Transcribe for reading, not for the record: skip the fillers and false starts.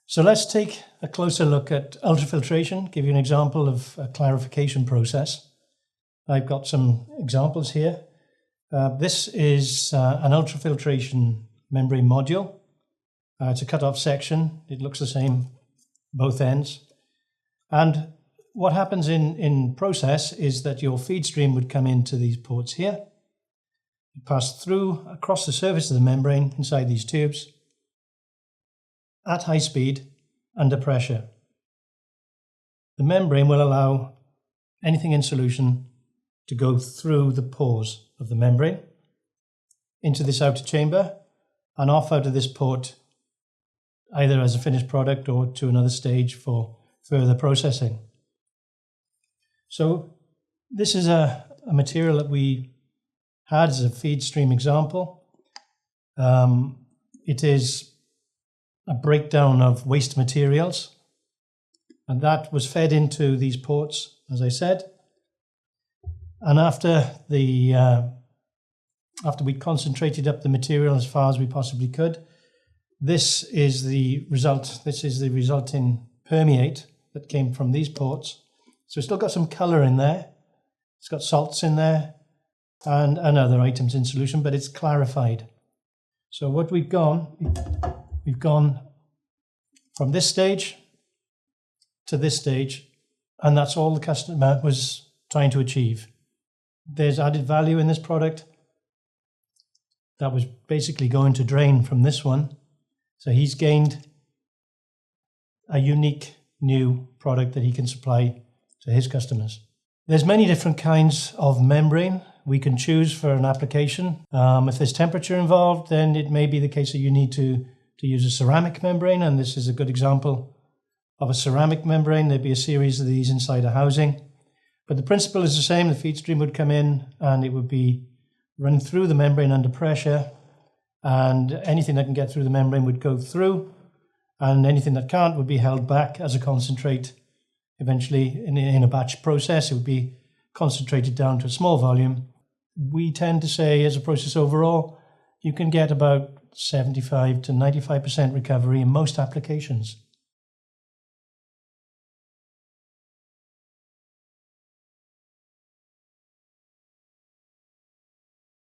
So let's take a closer look at ultrafiltration, give you an example of a clarification process. I've got some examples here. This is an ultrafiltration membrane module. It's a cut-off section. It looks the same both ends. And what happens in process is that your feed stream would come into these ports here, pass through across the surface of the membrane inside these tubes at high speed under pressure. The membrane will allow anything in solution to go through the pores of the membrane into this outer chamber and off out of this port, either as a finished product or to another stage for further processing. So this is a material that we had as a feed stream example. It is a breakdown of waste materials, and that was fed into these ports, as I said. And after we concentrated up the material as far as we possibly could, this is the result. This is the resulting permeate that came from these ports. So it's still got some color in there. It's got salts in there and other items in solution, but it's clarified. So what we've gone from this stage to this stage, and that's all the customer was trying to achieve. There's added value in this product that was basically going to drain from this one. So he's gained a unique new product that he can supply to his customers. There's many different kinds of membrane we can choose for an application. If there's temperature involved, then it may be the case that you need to use a ceramic membrane, and this is a good example of a ceramic membrane. There'd be a series of these inside a housing. But the principle is the same. The feed stream would come in and it would be run through the membrane under pressure, and anything that can get through the membrane would go through, and anything that can't would be held back as a concentrate. Eventually, in a batch process, it would be concentrated down to a small volume. We tend to say, as a process overall, you can get about 75 to 95% recovery in most applications.